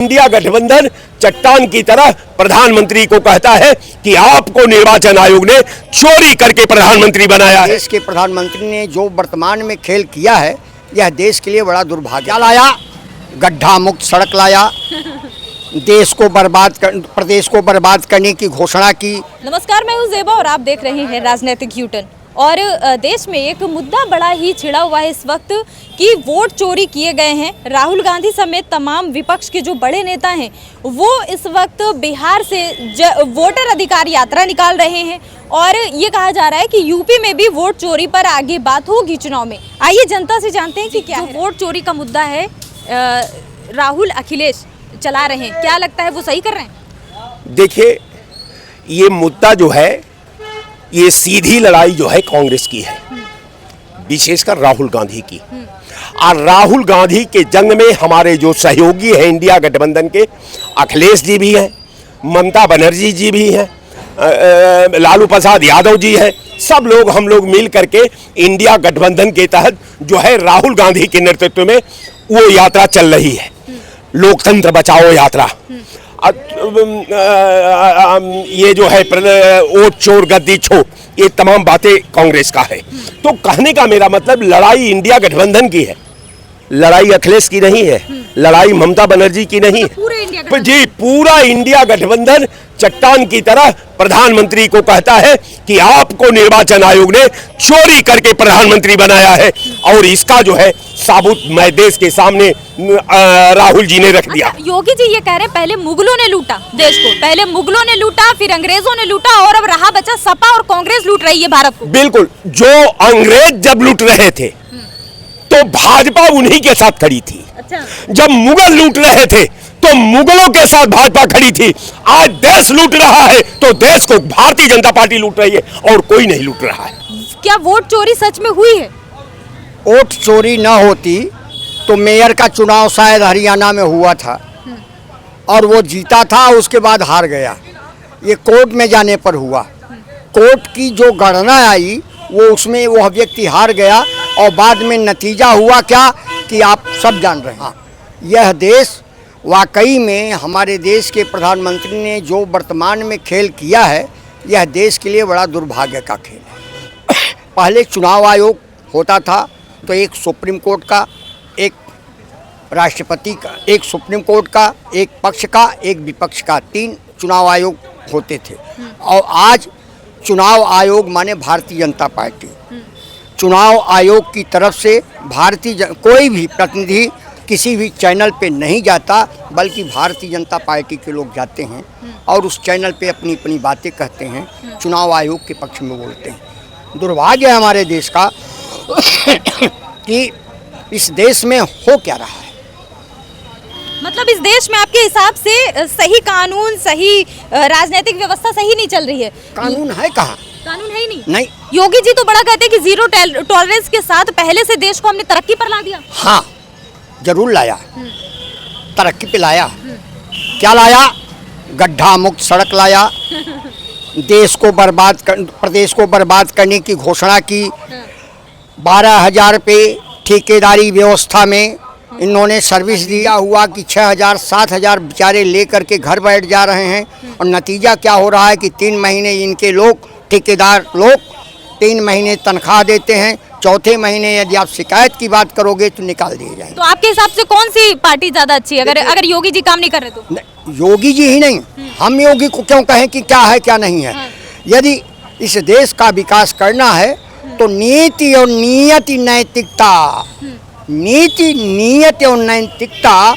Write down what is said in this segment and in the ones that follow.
India गठबंधन चट्टान की तरह प्रधानमंत्री को कहता है कि आपको निर्वाचन आयोग ने चोरी करके प्रधानमंत्री बनाया है। देश के प्रधानमंत्री ने जो वर्तमान में खेल किया है, यह देश के लिए बड़ा दुर्भाग्य लाया। गड्ढा मुक्त सड़क लाया, प्रदेश को बर्बाद करने की घोषणा की। नमस्कार, मैं हूं ज़ेबा और आप देख रहे हैं राजनीतिक यूटर्न। और देश में एक मुद्दा बड़ा ही छिड़ा हुआ है इस वक्त कि वोट चोरी किए गए हैं। राहुल गांधी समेत तमाम विपक्ष के जो बड़े नेता हैं वो इस वक्त बिहार से वोटर अधिकार यात्रा निकाल रहे हैं और ये कहा जा रहा है कि यूपी में भी वोट चोरी पर आगे बात होगी चुनाव में। आइए जनता से जानते हैं कि क्या है। वोट चोरी का मुद्दा है, राहुल अखिलेश चला रहे हैं, क्या लगता है वो सही कर रहे हैं? देखिए, ये मुद्दा जो है ये सीधी लड़ाई जो है कांग्रेस की है, विशेषकर राहुल गांधी की। और राहुल गांधी के जंग में हमारे जो सहयोगी हैं इंडिया गठबंधन के, अखिलेश जी भी हैं, ममता बनर्जी जी भी हैं, लालू प्रसाद यादव जी हैं, सब लोग हम लोग मिल करके इंडिया गठबंधन के तहत जो है राहुल गांधी के नेतृत्व में वो यात्रा चल रही है, लोकतंत्र बचाओ यात्रा। ये जो है वोट चोर गद्दी छोड़, ये तमाम बातें कांग्रेस का है। तो कहने का मेरा मतलब लड़ाई इंडिया गठबंधन की है, लड़ाई अखिलेश की नहीं है, लड़ाई ममता बनर्जी की नहीं है जी। पूरा इंडिया गठबंधन चट्टान की तरह प्रधानमंत्री को कहता है कि आपको निर्वाचन आयोग ने चोरी करके प्रधानमंत्री बनाया है और इसका जो है साबुत मैं देश के सामने राहुल जी ने रख दिया। अच्छा, योगी जी ये कह रहे हैं पहले मुगलों ने लूटा देश को, पहले मुगलों ने लूटा, फिर अंग्रेजों ने लूटा और अब रहा बचा सपा और कांग्रेस लूट रही है भारत को। बिल्कुल, जो अंग्रेज जब लूट रहे थे तो भाजपा उन्हीं के साथ खड़ी थी। अच्छा। जब मुगल लूट रहे थे तो मुगलों के साथ भाजपा खड़ी थी। आज देश लूट रहा है तो देश को भारतीय जनता पार्टी लूट रही है और कोई नहीं लूट रहा है। क्या वोट चोरी सच में हुई है? वोट चोरी न होती तो मेयर का चुनाव शायद हरियाणा में हुआ था और वो जीता था, उसके बाद हार गया। ये कोर्ट में जाने पर हुआ। कोर्ट की जो गणना आई वो उसमें वो व्यक्ति हार गया और बाद में नतीजा हुआ क्या कि आप सब जान रहे हैं। यह देश वाकई में हमारे देश के प्रधानमंत्री ने जो वर्तमान में खेल किया है, यह देश के लिए बड़ा दुर्भाग्य का खेल है। पहले चुनाव आयोग होता था तो एक सुप्रीम कोर्ट का, एक राष्ट्रपति का, एक सुप्रीम कोर्ट का, एक पक्ष का, एक विपक्ष का, 3 चुनाव आयोग होते थे। और आज चुनाव आयोग माने भारतीय जनता पार्टी। चुनाव आयोग की तरफ से कोई भी प्रतिनिधि किसी भी चैनल पे नहीं जाता, बल्कि भारतीय जनता पार्टी के लोग जाते हैं और उस चैनल पे अपनी अपनी बातें कहते हैं, चुनाव आयोग के पक्ष में बोलते हैं। दुर्भाग्य है हमारे देश का कि इस देश में हो क्या रहा है। मतलब इस देश में आपके हिसाब से सही कानून, सही राजनीतिक व्यवस्था सही नहीं चल रही है? कानून है कहाँ? कानून है ही नहीं। योगी जी तो बड़ा कहते हैं कि जीरो टॉलरेंस के साथ पहले से देश को हमने तरक्की पर ला दिया। हाँ, जरूर लाया, तरक्की पे लाया। क्या लाया? गड्ढा मुक्त सड़क लाया, प्रदेश को बर्बाद करने की घोषणा की। 12,000 पे ठेकेदारी व्यवस्था में इन्होंने सर्विस दिया हुआ कि 6,000 7,000 बेचारे लेकर के घर बैठ जा रहे हैं और नतीजा क्या हो रहा है कि 3 महीने इनके लोग, ठेकेदार लोग 3 महीने तनख्वाह देते हैं, चौथे महीने यदि आप शिकायत की बात करोगे तो निकाल दिए जाएंगे। तो आपके हिसाब से कौन सी पार्टी ज्यादा अच्छी है अगर योगी जी काम नहीं कर रहे तो? योगी जी ही नहीं, हम योगी को क्यों कहें कि क्या है क्या नहीं है। यदि इस देश का विकास करना है तो नीति और नियति, नैतिकता, नीति, नियति और नैतिकता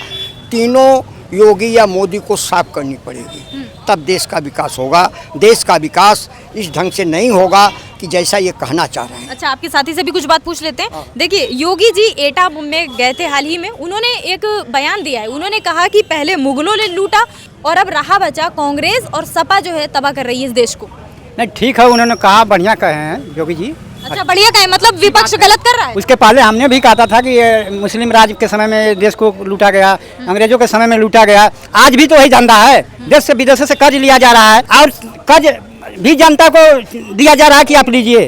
तीनों योगी या मोदी को साफ करनी पड़ेगी, तब देश का विकास होगा। देश का विकास इस ढंग से नहीं होगा कि जैसा ये कहना चाह रहे हैं। अच्छा, आपके साथी से भी कुछ बात पूछ लेते हैं। देखिए, योगी जी एटा में गए थे हाल ही में, उन्होंने एक बयान दिया है। उन्होंने कहा कि पहले मुगलों ने लूटा और अब रहा बचा कांग्रेस और सपा जो है तबाह कर रही है इस देश को। नहीं, ठीक है, उन्होंने कहा, बढ़िया कहे हैं योगी जी। अच्छा, बढ़िया कहे, मतलब विपक्ष गलत कर रहा है? उसके पहले हमने भी कहा था कि ये मुस्लिम राज के समय में देश को लूटा गया, अंग्रेजों के समय में लूटा गया। आज भी तो वही धंधा है, देश से विदेशों से कर्ज लिया जा रहा है और कर्ज भी जनता को दिया जा रहा है कि आप लीजिए।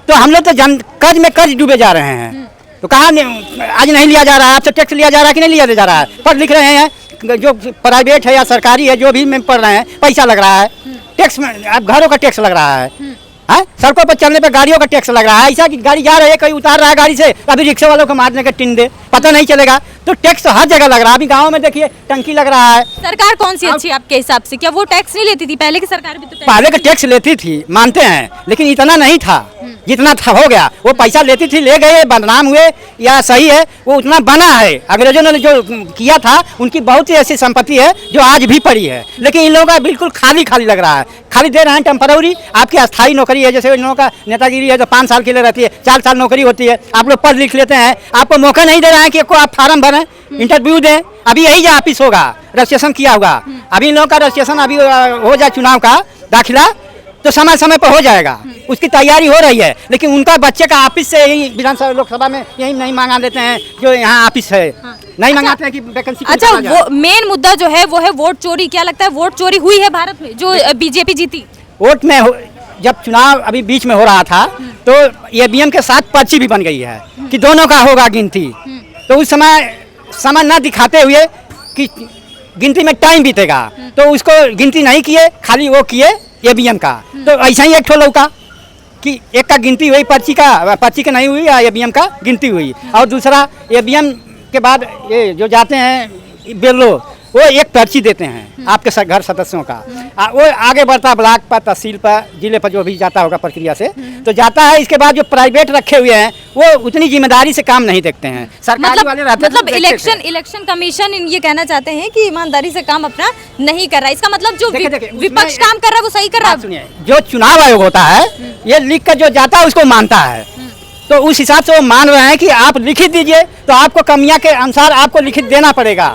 तो हम लोग तो कर्ज में कर्ज डूबे जा रहे हैं। तो कहाँ आज नहीं लिया जा रहा है, आपसे टैक्स लिया जा रहा है कि नहीं लिया जा रहा है? पढ़ लिख रहे हैं, जो प्राइवेट है या सरकारी है, जो भी में पढ़ रहे हैं, पैसा लग रहा है, टैक्स में, अब घरों का टैक्स लग रहा है, हाँ? सड़कों पर चलने पे गाड़ियों का टैक्स लग रहा है। ऐसा कि गाड़ी जा रही है, कहीं उतार रहा है गाड़ी से, अभी रिक्शा वालों को मारने का टिन दे, पता नहीं चलेगा। तो टैक्स हर जगह लग रहा है। अभी गाँव में देखिए टंकी लग रहा है। सरकार कौन सी अच्छी है आपके हिसाब से? क्या वो टैक्स नहीं लेती थी? पहले की सरकार भी तो पहले का टैक्स लेती थी, मानते हैं, लेकिन इतना नहीं था जितना था, हो गया। वो पैसा लेती थी, ले गए, बदनाम हुए, या सही है, वो उतना बना है। अंग्रेजों ने जो किया था, उनकी बहुत ही ऐसी संपत्ति है जो आज भी पड़ी है, लेकिन इन लोगों का बिल्कुल खाली खाली लग रहा है। खाली दे रहे हैं टेम्पररी। आपकी अस्थायी नौकरी है, जैसे इन लोगों का नेतागिरी है जो 5 साल के लिए रहती है, 4 साल नौकरी होती है। आप लोग पढ़ लिख लेते हैं, आपको मौका नहीं दे रहे हैं कि आप फार्म भरें, इंटरव्यू दें। अभी यही जो ऑफिस होगा, रजिस्ट्रेशन किया होगा, अभी इन लोगों का रजिस्ट्रेशन अभी हो जाए, चुनाव का दाखिला तो समय समय पर हो जाएगा, उसकी तैयारी हो रही है। लेकिन उनका बच्चे का ऑफिस से यही विधानसभा लोकसभा में यही नहीं मांगा देते हैं जो यहाँ ऑफिस है, नहीं मंगाते हैं कि वैकेंसी। अच्छा, वो मेन मुद्दा जो है वो है वोट चोरी। क्या लगता है वोट चोरी हुई है भारत में जो बीजेपी जीती? वोट में जब चुनाव अभी बीच में हो रहा था तो ईवीएम के साथ पर्ची भी बन गई है कि दोनों का होगा गिनती। तो उस समय न दिखाते हुए कि गिनती में टाइम बीतेगा, तो उसको गिनती नहीं किए, खाली वो किए ईवीएम का। तो ऐसा ही एक ठो लौका कि एक का गिनती हुई, पर्ची का नहीं हुई, या ईवीएम का गिनती हुई। और दूसरा ईवीएम के बाद ये जो जाते हैं बेलो, वो एक पर्ची देते हैं आपके घर सदस्यों का। वो आगे बढ़ता ब्लॉक पर, तहसील पर, जिले पर, जो भी जाता होगा प्रक्रिया से तो जाता है। इसके बाद जो प्राइवेट रखे हुए हैं वो उतनी जिम्मेदारी से काम नहीं देखते हैं, सरकारी वाले रहते हैं। मतलब इलेक्शन कमीशन ये कहना चाहते हैं कि ईमानदारी से काम अपना नहीं कर रहा है। इसका मतलब जो विपक्ष काम कर रहा है वो सही कर रहा है। सुनिए, जो चुनाव आयोग होता है ये लिख कर जो जाता है उसको मानता है, तो उस हिसाब से वो मान रहे हैं कि आप लिखित दीजिए, तो आपको कमियां के अनुसार आपको लिखित देना पड़ेगा।